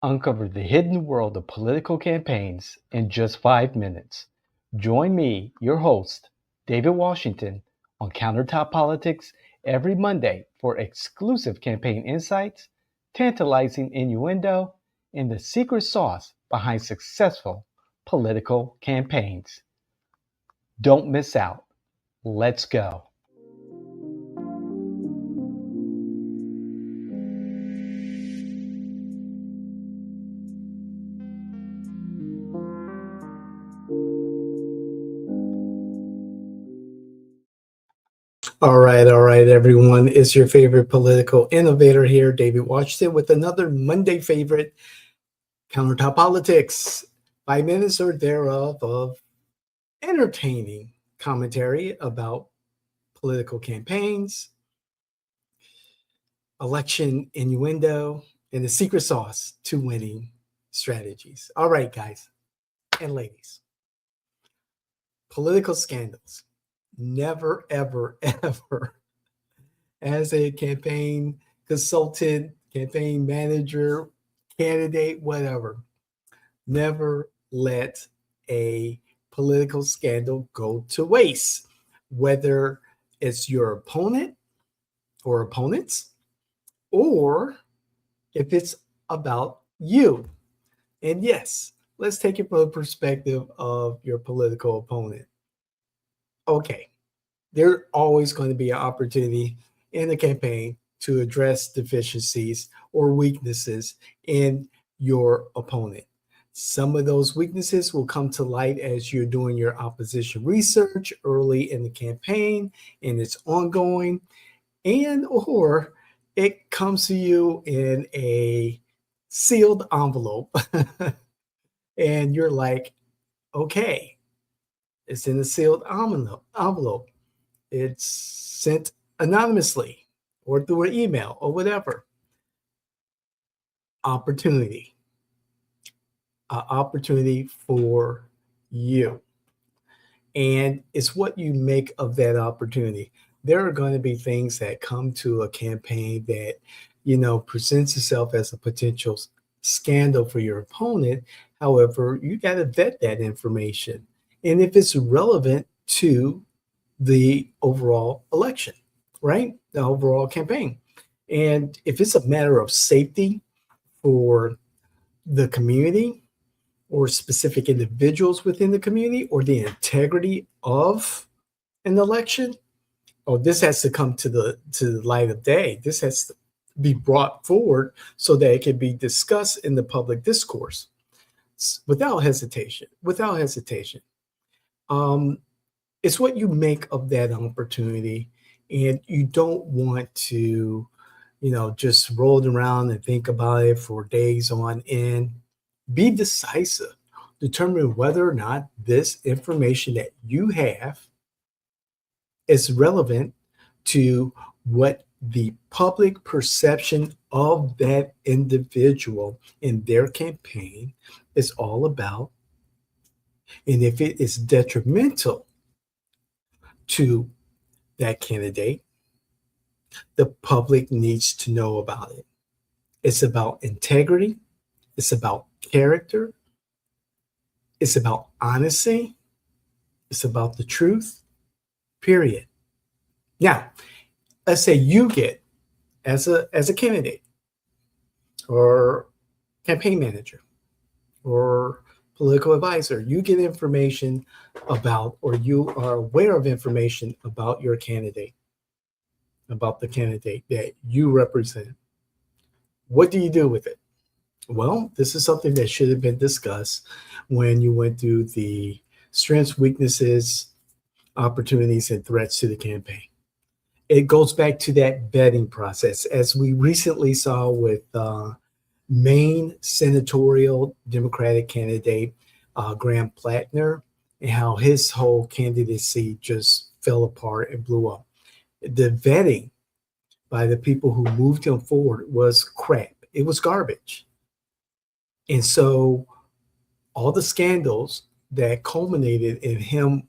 Uncover the hidden world of political campaigns in just 5 minutes. Join me, your host, David Washington, on Countertop Politics every Monday for exclusive campaign insights, tantalizing innuendo, and the secret sauce behind successful political campaigns. Don't miss out. Let's go. All right, everyone. It's your favorite political innovator here, David Washington, with another Monday favorite, Countertop Politics. 5 minutes or thereof of entertaining commentary about political campaigns, election innuendo, and the secret sauce to winning strategies. All right, guys and ladies. Political scandals. Never, ever, ever, as a campaign consultant, campaign manager, candidate, whatever, never let a political scandal go to waste, whether it's your opponent or opponents, or if it's about you. And yes, let's take it from the perspective of your political opponent. Okay, there's always going to be an opportunity in the campaign to address deficiencies or weaknesses in your opponent. Some of those weaknesses will come to light as you're doing your opposition research early in the campaign and it's ongoing, and or it comes to you in a sealed envelope and you're like, okay, it's in a sealed envelope. It's sent anonymously or through an email or whatever. Opportunity. An opportunity for you. And it's what you make of that opportunity. There are going to be things that come to a campaign that, presents itself as a potential scandal for your opponent. However, you got to vet that information. And if it's relevant to the overall election, right? The overall campaign. And if it's a matter of safety for the community or specific individuals within the community or the integrity of an election, this has to come to the light of day. This has to be brought forward so that it can be discussed in the public discourse without hesitation. It's what you make of that opportunity, and you don't want to, just roll around and think about it for days on end. Be decisive. Determine whether or not this information that you have is relevant to what the public perception of that individual in their campaign is all about. And if it is detrimental to that candidate, the public needs to know about it. It's about integrity. It's about character. It's about honesty. It's about the truth, period. Now, let's say you get, as a candidate or campaign manager or political advisor, you get information about, or you are aware of information about your candidate, about the candidate that you represent. What do you do with it? Well, this is something that should have been discussed when you went through the strengths, weaknesses, opportunities, and threats to the campaign. It goes back to that vetting process, as we recently saw with Maine senatorial Democratic candidate Graham Platner, and how his whole candidacy just fell apart and blew up. The vetting by the people who moved him forward was crap. It was garbage. And so all the scandals that culminated in him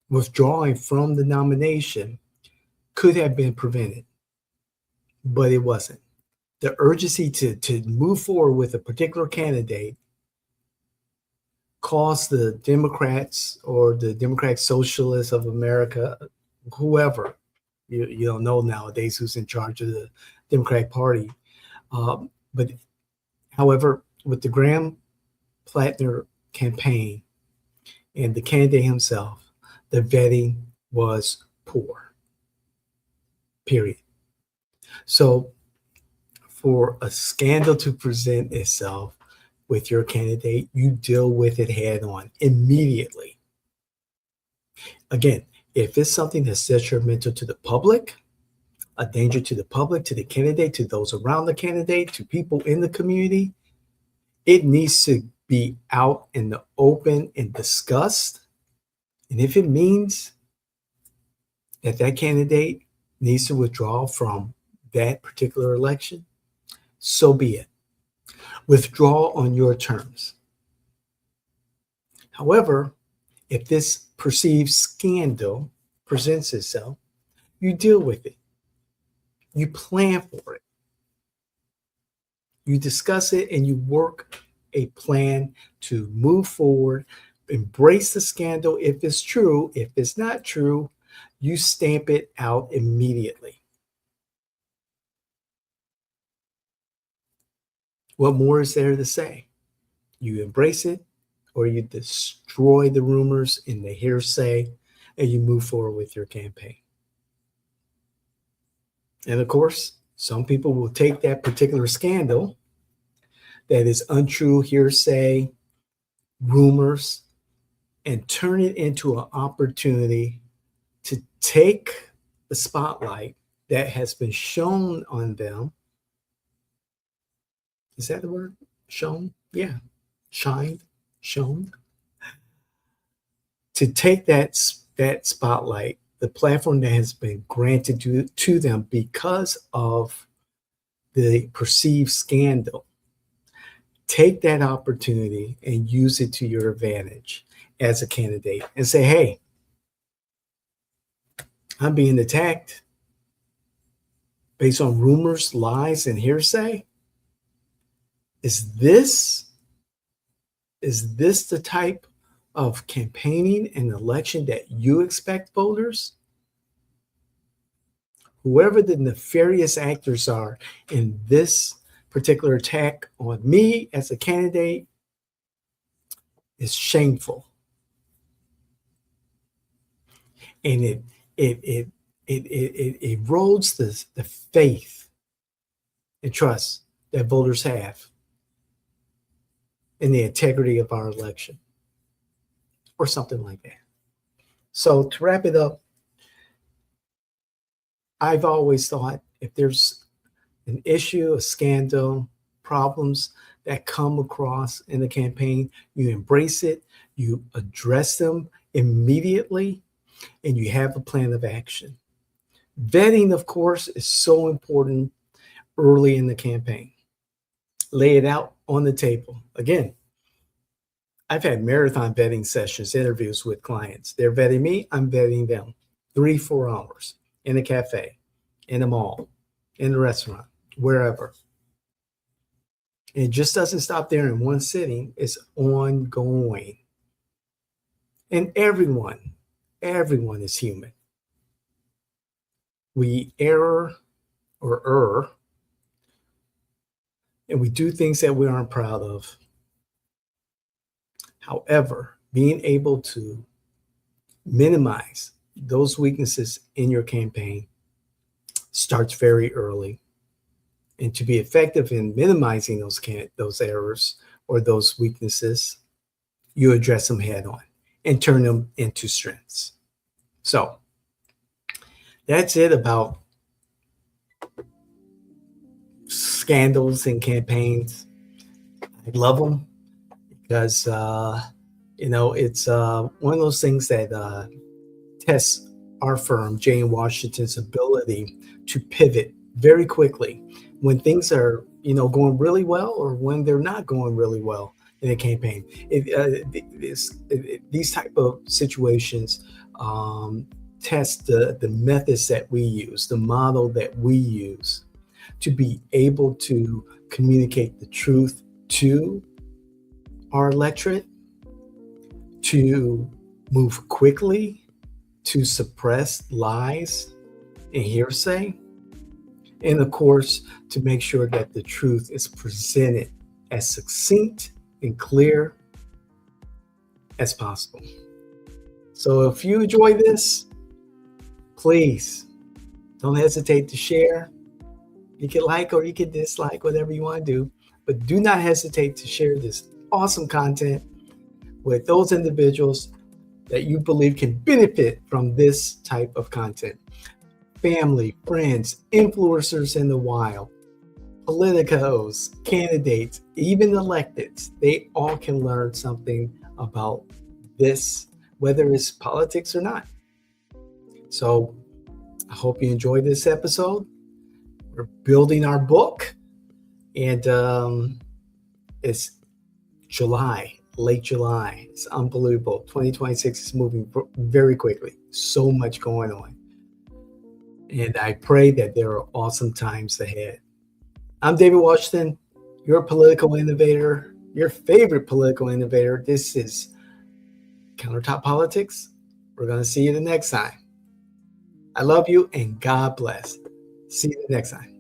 withdrawing from the nomination could have been prevented, but it wasn't. the urgency to move forward with a particular candidate caused the Democrats or the Democratic Socialists of America, whoever, you don't know nowadays who's in charge of the Democratic Party. But however, with the Graham Platner campaign and the candidate himself, the vetting was poor, period. So for a scandal to present itself with your candidate, you deal with it head on immediately. Again, if it's something that's detrimental to the public, a danger to the public, to the candidate, to those around the candidate, to people in the community, it needs to be out in the open and discussed. And if it means that that candidate needs to withdraw from that particular election, so be it. Withdraw on your terms. However, if this perceived scandal presents itself, you deal with it. You plan for it. You discuss it and you work a plan to move forward, embrace the scandal if it's true. If it's not true, you stamp it out immediately. What more is there to say? You embrace it or you destroy the rumors and the hearsay and you move forward with your campaign. And of course, some people will take that particular scandal that is untrue, hearsay, rumors, and turn it into an opportunity to take the spotlight that has been shown on them. Is that the word? Shown? Yeah. Shined, shown. To take that spotlight, the platform that has been granted to them because of the perceived scandal, take that opportunity and use it to your advantage as a candidate and say, hey, I'm being attacked based on rumors, lies, and hearsay. Is this the type of campaigning and election that you expect voters? Whoever the nefarious actors are in this particular attack on me as a candidate is shameful. And it erodes the faith and trust that voters have in the integrity of our election, or something like that. So to wrap it up, I've always thought if there's an issue, a scandal, problems that come across in the campaign, you embrace it, you address them immediately, and you have a plan of action. Vetting, of course, is so important early in the campaign. Lay it out on the table. Again, I've had marathon vetting sessions, interviews with clients. They're vetting me, I'm vetting them. 3-4 hours in a cafe, in a mall, in a restaurant, wherever. And it just doesn't stop there in one sitting. It's ongoing. And everyone is human. We err, and we do things that we aren't proud of. However, being able to minimize those weaknesses in your campaign starts very early. And to be effective in minimizing those errors or those weaknesses, you address them head on and turn them into strengths. So that's it about scandals and campaigns. I love them because, it's one of those things that tests our firm, Jay and Washington's ability to pivot very quickly when things are, going really well or when they're not going really well in a campaign. These type of situations test the methods that we use, the model that we use to be able to communicate the truth to our electorate, to move quickly, to suppress lies and hearsay, and of course, to make sure that the truth is presented as succinct and clear as possible. So if you enjoy this, please don't hesitate to share. You can like or you can dislike, whatever you want to do, but do not hesitate to share this awesome content with those individuals that you believe can benefit from this type of content. Family, friends, influencers in the wild, politicos, candidates, even electeds, they all can learn something about this, whether it's politics or not. So I hope you enjoyed this episode. We're building our book, and it's July, late July. It's unbelievable. 2026 is moving very quickly. So much going on. And I pray that there are awesome times ahead. I'm David Washington, your political innovator, your favorite political innovator. This is Countertop Politics. We're going to see you the next time. I love you and God bless. See you the next time.